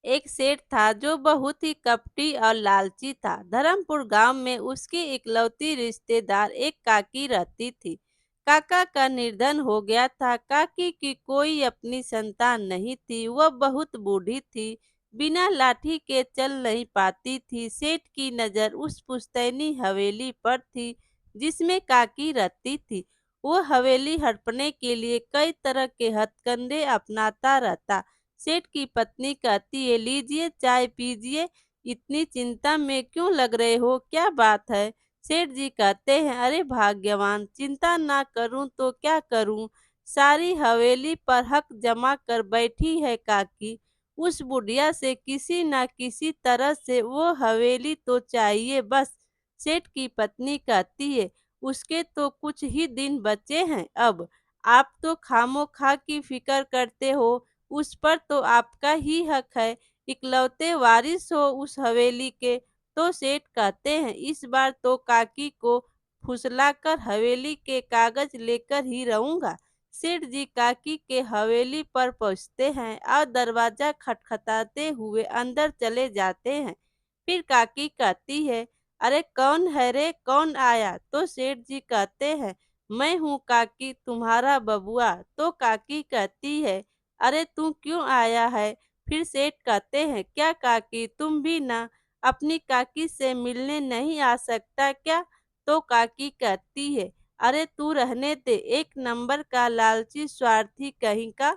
एक सेठ था जो बहुत ही कपटी और लालची था। धर्मपुर गांव में उसकी इकलौती रिश्तेदार एक काकी रहती थी। काका का निर्धन हो गया था। काकी की कोई अपनी संतान नहीं थी। वह बहुत बूढ़ी थी, बिना लाठी के चल नहीं पाती थी। सेठ की नज़र उस पुश्तैनी हवेली पर थी जिसमें काकी रहती थी। वो हवेली हड़पने के लिए कई तरह के हथकंडे अपनाता रहता। सेठ की पत्नी कहती है, लीजिए चाय पीजिए, इतनी चिंता में क्यों लग रहे हो, क्या बात है? सेठ जी कहते हैं, अरे भाग्यवान, चिंता ना करूं तो क्या करूं, सारी हवेली पर हक जमा कर बैठी है काकी। उस बुढ़िया से किसी ना किसी तरह से वो हवेली तो चाहिए बस। सेठ की पत्नी कहती है, उसके तो कुछ ही दिन बचे हैं अब, आप तो खामोखा की फिक्र करते हो, उस पर तो आपका ही हक है, इकलौते वारिस हो उस हवेली के। तो सेठ कहते हैं, इस बार तो काकी को फुसलाकर हवेली के कागज लेकर ही रहूंगा। सेठ जी काकी के हवेली पर पहुंचते हैं और दरवाजा खटखटाते हुए अंदर चले जाते हैं। फिर काकी कहती है, अरे कौन है रे, कौन आया? तो सेठ जी कहते हैं, मैं हूँ काकी, तुम्हारा बबुआ। तो काकी कहती है, अरे तू क्यों आया है? फिर सेठ कहते हैं, क्या काकी, तुम भी ना अपनी काकी से मिलने नहीं आ सकता क्या? तो काकी कहती है, अरे तू रहने दे, एक नंबर का लालची स्वार्थी कहीं का,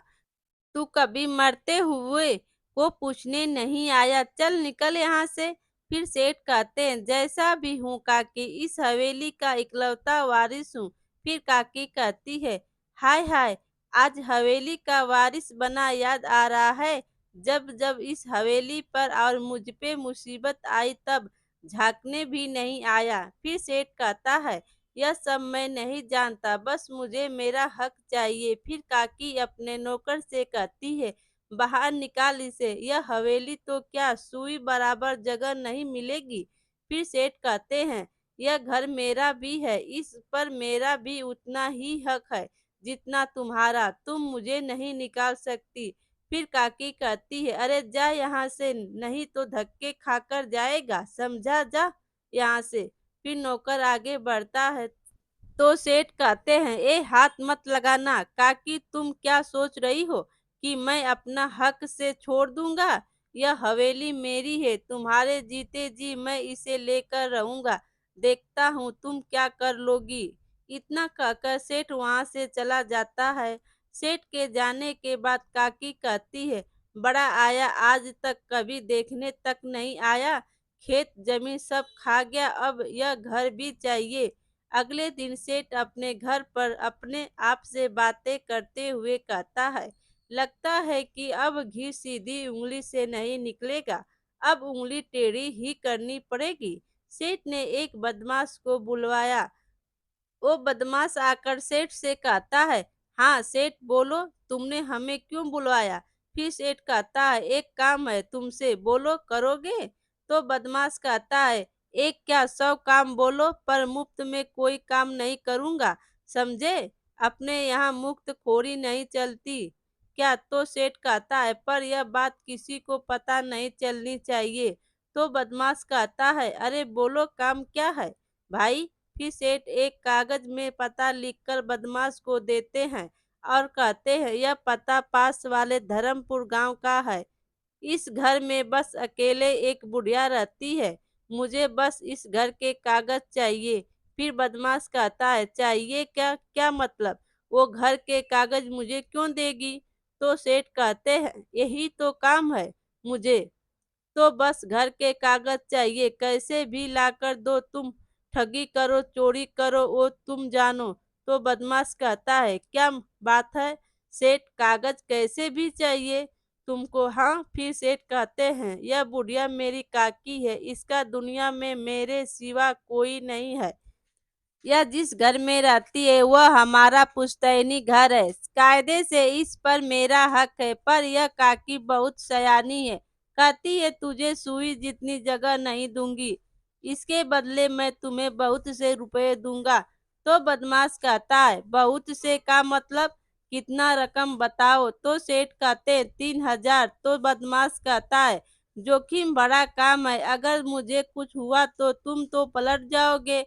तू कभी मरते हुए को पूछने नहीं आया, चल निकल यहाँ से। फिर सेठ कहते हैं, जैसा भी हूँ काकी, इस हवेली का इकलौता वारिस हूँ। फिर काकी कहती है, हाय हाय, आज हवेली का वारिस बना याद आ रहा है। जब जब इस हवेली पर और मुझ पे मुसीबत आई तब झांकने भी नहीं आया। फिर सेठ कहता है, यह सब मैं नहीं जानता, बस मुझे मेरा हक चाहिए। फिर काकी अपने नौकर से कहती है, बाहर निकाल इसे, यह हवेली तो क्या सुई बराबर जगह नहीं मिलेगी। फिर सेठ कहते हैं, यह घर मेरा भी है, इस पर मेरा भी उतना ही हक है जितना तुम्हारा, तुम मुझे नहीं निकाल सकती। फिर काकी कहती है, अरे जा यहाँ से, नहीं तो धक्के खाकर जाएगा, समझा, जा यहाँ से। फिर नौकर आगे बढ़ता है तो सेठ कहते हैं, ए हाथ मत लगाना काकी, तुम क्या सोच रही हो कि मैं अपना हक से छोड़ दूंगा? यह हवेली मेरी है, तुम्हारे जीते जी मैं इसे लेकर रहूंगा, देखता हूँ तुम क्या कर लोगी। इतना कहकर सेठ वहां से चला जाता है। सेठ के जाने के बाद काकी कहती है, बड़ा आया, आज तक कभी देखने तक नहीं आया, खेत जमीन सब खा गया, अब यह घर भी चाहिए। अगले दिन सेठ अपने घर पर अपने आप से बातें करते हुए कहता है, लगता है कि अब घी सीधी उंगली से नहीं निकलेगा, अब उंगली टेढ़ी ही करनी पड़ेगी। सेठ ने एक बदमाश को बुलवाया। वो बदमाश आकर सेठ से कहता है, हाँ सेठ बोलो, तुमने हमें क्यों बुलवाया? फिर सेठ कहता है, एक काम है तुमसे, बोलो करोगे? तो बदमाश कहता है, एक क्या 100 काम बोलो, पर मुफ्त में कोई काम नहीं करूंगा, समझे? अपने यहाँ मुफ्त खोरी नहीं चलती क्या? तो सेठ कहता है, पर यह बात किसी को पता नहीं चलनी चाहिए। तो बदमाश कहता है, अरे बोलो काम क्या है भाई? फिर सेठ एक कागज में पता लिखकर बदमाश को देते हैं और कहते हैं, यह पता पास वाले धर्मपुर गांव का है, इस घर में बस अकेले एक बुढ़िया रहती है, मुझे बस इस घर के कागज चाहिए। फिर बदमाश कहता है, चाहिए क्या, क्या मतलब, वो घर के कागज मुझे क्यों देगी? तो सेठ कहते हैं, यही तो काम है मुझे, तो बस घर के कागज चाहिए, कैसे भी लाकर दो, तुम ठगी करो चोरी करो वो तुम जानो। तो बदमाश कहता है, क्या बात है सेठ, कागज कैसे भी चाहिए तुमको? हाँ। फिर सेठ कहते हैं, यह बुढ़िया मेरी काकी है, इसका दुनिया में मेरे सिवा कोई नहीं है, यह जिस घर में रहती है वह हमारा पुश्तैनी घर है, कायदे से इस पर मेरा हक है, पर यह काकी बहुत सयानी है, कहती है तुझे सुई जितनी जगह नहीं दूंगी, इसके बदले मैं तुम्हें बहुत से रुपए दूंगा। तो बदमाश कहता है, बहुत से का मतलब, कितना रकम बताओ? तो सेठ कहते 3,000। तो बदमाश कहता है जोखिम बड़ा काम है, अगर मुझे कुछ हुआ तो तुम तो पलट जाओगे।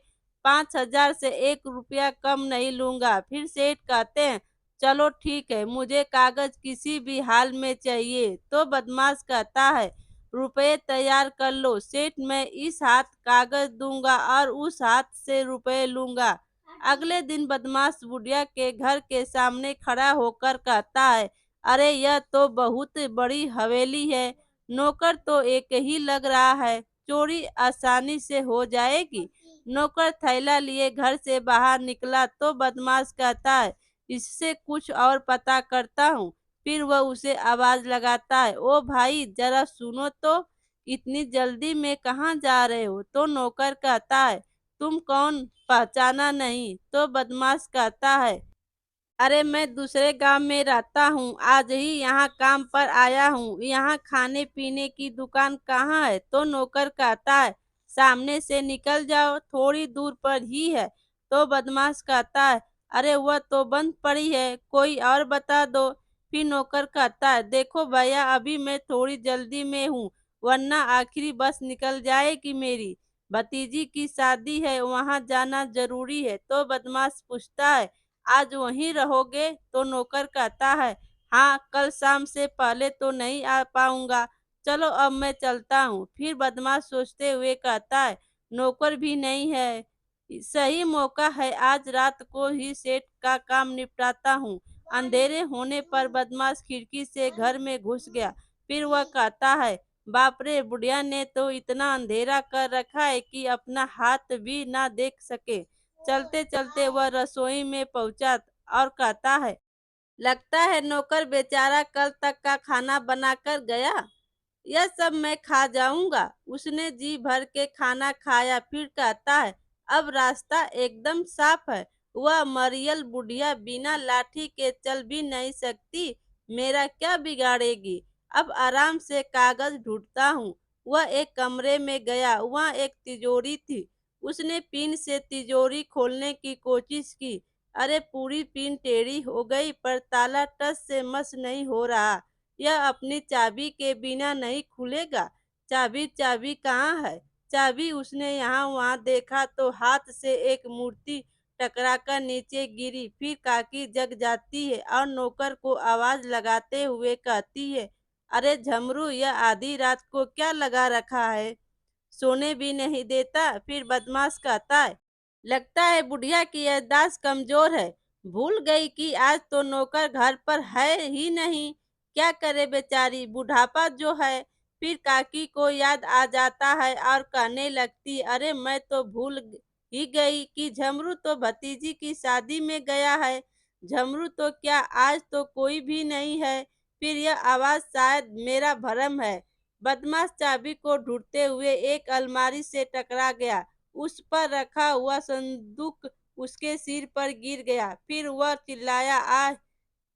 5,000 से 1 रुपया कम नहीं लूंगा। फिर सेठ कहते हैं चलो ठीक है, मुझे कागज किसी भी हाल में चाहिए। तो बदमाश कहता है रुपए तैयार कर लो सेठ, मैं इस हाथ कागज दूंगा और उस हाथ से रुपए लूंगा। अगले दिन बदमाश बुढ़िया के घर के सामने खड़ा होकर कहता है अरे यह तो बहुत बड़ी हवेली है, नौकर तो एक ही लग रहा है, चोरी आसानी से हो जाएगी। नौकर थैला लिए घर से बाहर निकला तो बदमाश कहता है इससे कुछ और पता करता हूँ। फिर वह उसे आवाज लगाता है ओ भाई जरा सुनो तो, इतनी जल्दी में कहाँ जा रहे हो? तो नौकर कहता है तुम कौन, पहचाना नहीं? तो बदमाश कहता है अरे मैं दूसरे गांव में रहता हूँ, आज ही यहाँ काम पर आया हूँ। यहाँ खाने पीने की दुकान कहाँ है? तो नौकर कहता है सामने से निकल जाओ, थोड़ी दूर पर ही है। तो बदमाश कहता है अरे वह तो बंद पड़ी है, कोई और बता दो। फिर नौकर कहता है देखो भैया अभी मैं थोड़ी जल्दी में हूँ, वरना आखिरी बस निकल जाएगी मेरी। भतीजी की शादी है, वहाँ जाना जरूरी है। तो बदमाश पूछता है आज वहीं रहोगे? तो नौकर कहता है हाँ, कल शाम से पहले तो नहीं आ पाऊंगा, चलो अब मैं चलता हूँ। फिर बदमाश सोचते हुए कहता है नौकर भी नहीं है, सही मौका है, आज रात को ही सेठ का काम निपटाता हूँ। अंधेरे होने पर बदमाश खिड़की से घर में घुस गया। फिर वह कहता है बाप रे, बुढ़िया ने तो इतना अंधेरा कर रखा है कि अपना हाथ भी ना देख सके। चलते चलते वह रसोई में पहुंचा और कहता है लगता है नौकर बेचारा कल तक का खाना बनाकर गया, यह सब मैं खा जाऊंगा। उसने जी भर के खाना खाया, फिर कहता है अब रास्ता एकदम साफ है। वह मरियल बुढ़िया बिना लाठी के चल भी नहीं सकती, मेरा क्या बिगाड़ेगी? अब आराम से कागज ढूंढता हूँ। वह एक कमरे में गया, वहाँ एक तिजोरी थी। उसने पिन से तिजोरी खोलने की कोशिश की, अरे पूरी पिन टेढ़ी हो गई, पर ताला टस से मस नहीं हो रहा। यह अपनी चाबी के बिना नहीं खुलेगा। चाबी चाबी कहाँ है? चाबी उसने यहाँ वहाँ देखा तो हाथ से एक मूर्ति टकराकर नीचे गिरी। फिर काकी जग जाती है और नौकर को आवाज लगाते हुए कहती है अरे झमरू, यह आधी रात को क्या लगा रखा है, सोने भी नहीं देता। फिर बदमाश कहता है लगता है बुढ़िया की याददाश्त कमजोर है, भूल गई कि आज तो नौकर घर पर है ही नहीं, क्या करे बेचारी, बुढ़ापा जो है। फिर काकी को याद आ जाता है और कहने लगती अरे मैं तो भूल ही गई कि झमरू तो भतीजी की शादी में गया है। झमरू तो क्या, आज तो कोई भी नहीं है। फिर यह आवाज शायद मेरा भरम है। बदमाश चाबी को ढूंढते हुए एक अलमारी से टकरा गया, उस पर रखा हुआ संदूक उसके सिर पर गिर गया। फिर वह चिल्लाया आ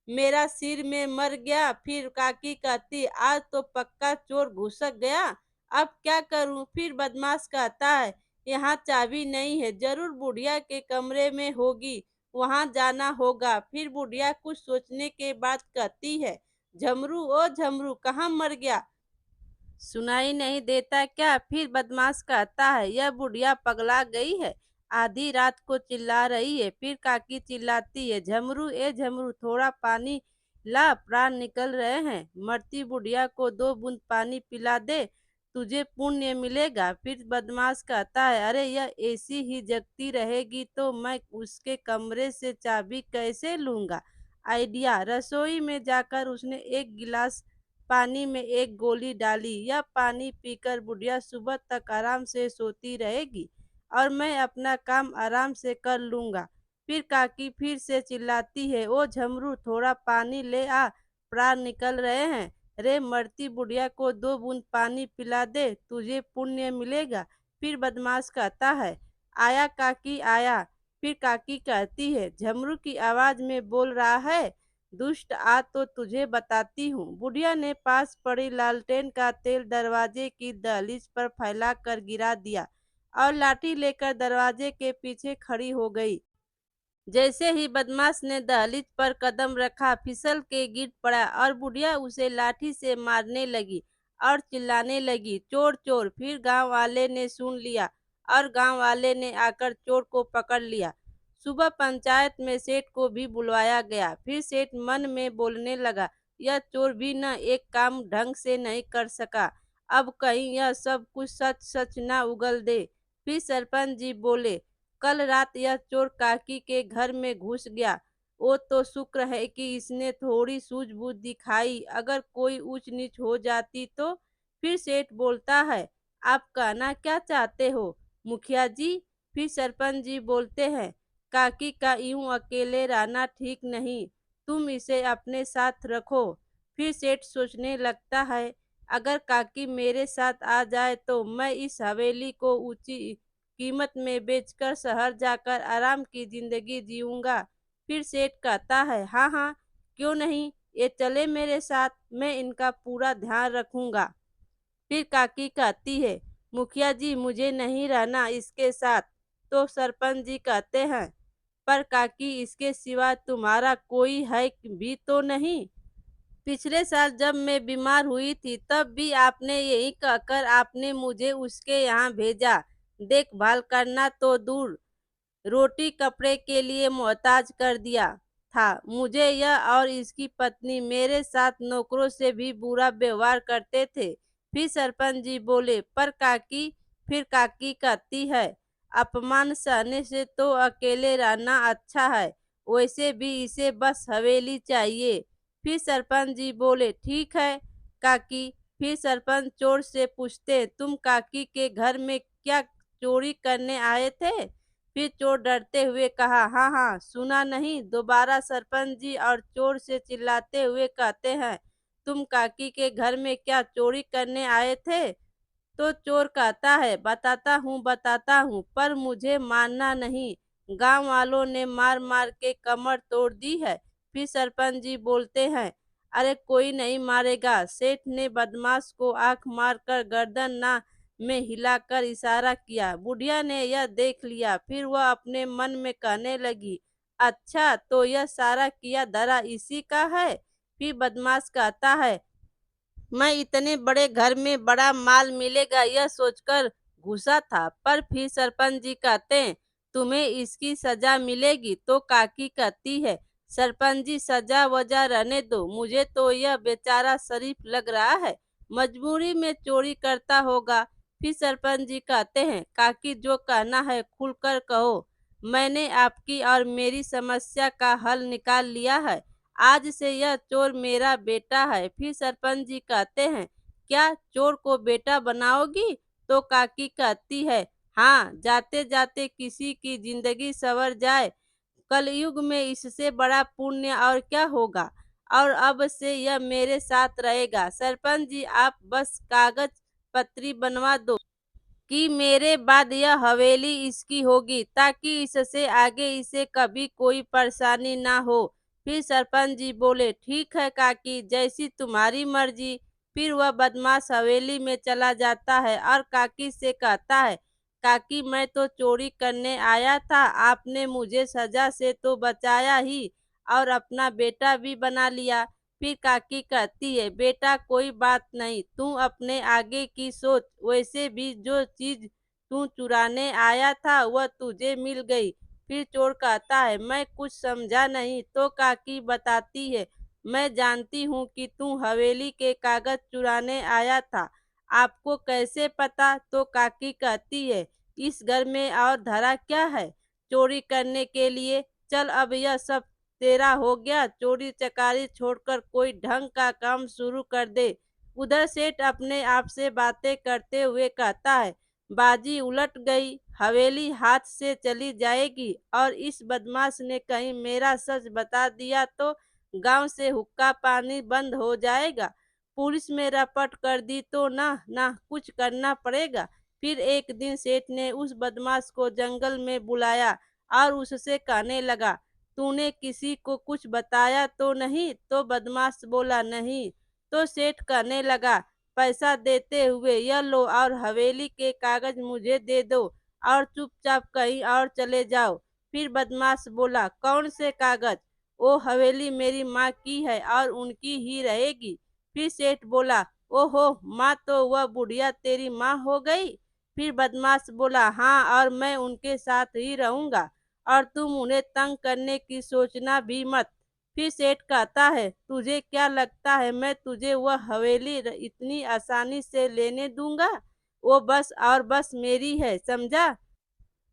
मेरा सिर में मर गया। फिर काकी कहती आज तो पक्का चोर घुसक गया, अब क्या करूं? फिर बदमाश कहता है यहाँ चाबी नहीं है, जरूर बुढ़िया के कमरे में होगी, वहां जाना होगा। फिर बुढ़िया कुछ सोचने के बाद कहती है झमरू ओ झमरू, कहाँ मर गया, सुनाई नहीं देता क्या? फिर बदमाश कहता है यह बुढ़िया पगला गई है, आधी रात को चिल्ला रही है। फिर काकी चिल्लाती है झमरू ए झमरू, थोड़ा पानी ला, प्राण निकल रहे हैं, मरती बुढ़िया को 2 बूंद पानी पिला दे, तुझे पुण्य मिलेगा। फिर बदमाश कहता है अरे यह ऐसी ही जगती रहेगी तो मैं उसके कमरे से चाबी कैसे लूंगा? आइडिया। रसोई में जाकर उसने एक गिलास पानी में एक गोली डाली, यह पानी पीकर बुढ़िया सुबह तक आराम से सोती रहेगी और मैं अपना काम आराम से कर लूंगा। फिर काकी फिर से चिल्लाती है ओ झमरू, थोड़ा पानी ले आ, प्राण निकल रहे हैं, रे मरती बुढ़िया को 2 बूंद पानी पिला दे, तुझे पुण्य मिलेगा। फिर बदमाश कहता है आया काकी आया। फिर काकी कहती है झमरू की आवाज में बोल रहा है दुष्ट, आ तो तुझे बताती हूँ। बुढ़िया ने पास पड़ी लालटेन का तेल दरवाजे की दहलीज पर फैला कर गिरा दिया और लाठी लेकर दरवाजे के पीछे खड़ी हो गई। जैसे ही बदमाश ने दहलीज पर कदम रखा, फिसल के गिर पड़ा और बुढ़िया उसे लाठी से मारने लगी और चिल्लाने लगी, चोर चोर। फिर गांव वाले ने सुन लिया और गांव वाले ने आकर चोर को पकड़ लिया। सुबह पंचायत में सेठ को भी बुलवाया गया। फिर सेठ मन में बोलने लगा, यह चोर भी न एक काम ढंग से नहीं कर सका, अब कहीं यह सब कुछ सच सच ना उगल दे। फिर सरपंच जी बोले, कल रात यह चोर काकी के घर में घुस गया। वो तो शुक्र है कि इसने थोड़ी सूझबूझ दिखाई, अगर कोई ऊंच नीच हो जाती तो। फिर सेठ बोलता है, आप कहना क्या चाहते हो मुखिया जी। फिर सरपंच जी बोलते हैं, काकी का यूं अकेले रहना ठीक नहीं, तुम इसे अपने साथ रखो। फिर सेठ सोचने लगता है, अगर काकी मेरे साथ आ जाए तो मैं इस हवेली को ऊंची कीमत में बेचकर शहर जाकर आराम की जिंदगी जीऊंगा। फिर सेठ कहता है, हाँ हाँ, क्यों नहीं, ये चले मेरे साथ, मैं इनका पूरा ध्यान रखूंगा। फिर काकी कहती है, मुखिया जी मुझे नहीं रहना इसके साथ। तो सरपंच जी कहते हैं, पर काकी इसके सिवा तुम्हारा कोई है भी तो नहीं। पिछले साल जब मैं बीमार हुई थी तब भी आपने यही कहकर आपने मुझे उसके यहाँ भेजा। देखभाल करना तो दूर, रोटी कपड़े के लिए मोहताज कर दिया था मुझे। यह और इसकी पत्नी मेरे साथ नौकरों से भी बुरा व्यवहार करते थे। फिर सरपंच जी बोले, पर काकी। फिर काकी कहती है, अपमान सहने से तो अकेले रहना अच्छा है, वैसे भी इसे बस हवेली चाहिए। फिर सरपंच जी बोले, ठीक है काकी। फिर सरपंच चोर से पूछते, तुम काकी के घर में क्या चोरी करने आए थे। फिर चोर डरते हुए कहा, हाँ हाँ, सुना नहीं। दोबारा सरपंच जी और चोर से चिल्लाते हुए कहते हैं, तुम काकी के घर में क्या चोरी करने आए थे। तो चोर कहता है, बताता हूँ, पर मुझे मानना नहीं, गांव वालों ने मार मार के कमर तोड़ दी है। फिर सरपंच जी बोलते हैं, अरे कोई नहीं मारेगा। सेठ ने बदमाश को आंख मारकर गर्दन ना में हिलाकर इशारा किया। बुढ़िया ने यह देख लिया। फिर वह अपने मन में कहने लगी, अच्छा तो यह सारा किया धरा इसी का है। फिर बदमाश कहता है, मैं इतने बड़े घर में बड़ा माल मिलेगा यह सोचकर घुसा था, पर फिर सरपंच जी कहते हैं, तुम्हें इसकी सजा मिलेगी। तो काकी कहती है, सरपंच जी सजा वजा रहने दो, मुझे तो यह बेचारा शरीफ लग रहा है, मजबूरी में चोरी करता होगा। फिर सरपंच जी कहते हैं, काकी जो कहना है खुलकर कहो, मैंने आपकी और मेरी समस्या का हल निकाल लिया है, आज से यह चोर मेरा बेटा है। फिर सरपंच जी कहते हैं, क्या चोर को बेटा बनाओगी। तो काकी कहती है, हाँ, जाते जाते किसी की जिंदगी संवर जाए, कलयुग में इससे बड़ा पुण्य और क्या होगा। और अब से यह मेरे साथ रहेगा। सरपंच जी आप बस कागज पत्री बनवा दो कि मेरे बाद यह हवेली इसकी होगी, ताकि इससे आगे इसे कभी कोई परेशानी ना हो। फिर सरपंच जी बोले, ठीक है काकी, जैसी तुम्हारी मर्जी। फिर वह बदमाश हवेली में चला जाता है और काकी से कहता है, काकी मैं तो चोरी करने आया था, आपने मुझे सजा से तो बचाया ही और अपना बेटा भी बना लिया। फिर काकी कहती है, बेटा कोई बात नहीं, तू अपने आगे की सोच, वैसे भी जो चीज तू चुराने आया था वह तुझे मिल गई। फिर चोर कहता है, मैं कुछ समझा नहीं। तो काकी बताती है, मैं जानती हूँ कि तू हवेली के कागज चुराने आया था, आपको कैसे पता। तो काकी कहती है, इस घर में और धरा क्या है चोरी करने के लिए, चल अब यह सब तेरा हो गया, चोरी चकारी छोड़कर कोई ढंग का काम शुरू कर दे। उधर सेठ अपने आप से बातें करते हुए कहता है, बाजी उलट गई, हवेली हाथ से चली जाएगी और इस बदमाश ने कहीं मेरा सच बता दिया तो गांव से हुक्का पानी बंद हो जाएगा, पुलिस में रपट कर दी तो ना ना कुछ करना पड़ेगा। फिर एक दिन सेठ ने उस बदमाश को जंगल में बुलाया और उससे कहने लगा, तूने किसी को कुछ बताया तो नहीं। तो बदमाश बोला, नहीं। तो सेठ कहने लगा, पैसा देते हुए, यह लो और हवेली के कागज मुझे दे दो और चुपचाप कहीं और चले जाओ। फिर बदमाश बोला, कौन से कागज? वो हवेली मेरी माँ की है और उनकी ही रहेगी। फिर सेठ बोला, ओहो, माँ तो वह बुढ़िया तेरी माँ हो गई? फिर बदमाश बोला, हाँ, और मैं उनके साथ ही रहूंगा और तुम उन्हें तंग करने की सोचना भी मत। फिर सेठ कहता है, तुझे क्या लगता है मैं तुझे वह हवेली इतनी आसानी से लेने दूंगा? वो बस और बस मेरी है, समझा?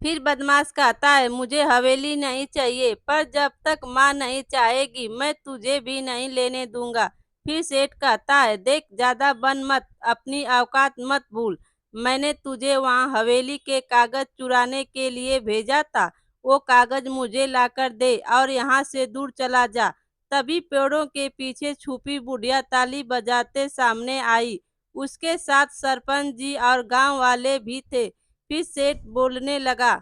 फिर बदमाश कहता है, मुझे हवेली नहीं चाहिए, पर जब तक माँ नहीं चाहेगी मैं तुझे भी नहीं लेने दूंगा। फिर सेठ कहता है, देख, ज्यादा बन मत, अपनी औकात मत भूल। मैंने तुझे वहाँ हवेली के कागज चुराने के लिए भेजा था। वो कागज मुझे लाकर दे और यहाँ से दूर चला जा। तभी पेड़ों के पीछे छुपी बुढ़िया ताली बजाते सामने आई। उसके साथ सरपंच जी और गांव वाले भी थे। फिर सेठ बोलने लगा,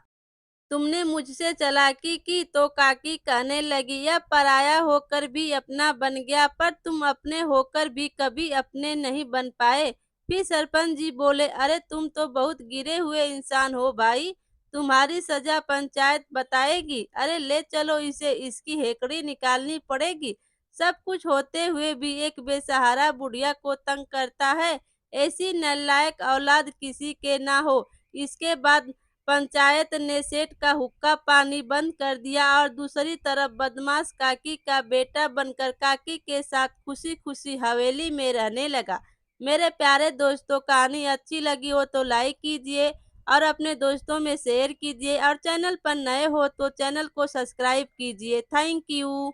तुमने मुझसे चालाकी की तो काकी कहने लगी, यह पराया होकर भी अपना बन गया, पर तुम अपने होकर भी कभी अपने नहीं बन पाए। फिर सरपंच जी बोले, अरे तुम तो बहुत गिरे हुए इंसान हो भाई, तुम्हारी सजा पंचायत बताएगी। अरे ले चलो इसे, इसकी हेकड़ी निकालनी पड़ेगी। सब कुछ होते हुए भी एक बेसहारा बुढ़िया को तंग करता है। ऐसी नालायक औलाद किसी के ना हो। इसके बाद पंचायत ने सेठ का हुक्का पानी बंद कर दिया और दूसरी तरफ बदमाश काकी का बेटा बनकर काकी के साथ खुशी खुशी हवेली में रहने लगा। मेरे प्यारे दोस्तों, कहानी अच्छी लगी हो तो लाइक कीजिए और अपने दोस्तों में शेयर कीजिए और चैनल पर नए हो तो चैनल को सब्सक्राइब कीजिए। Thank you.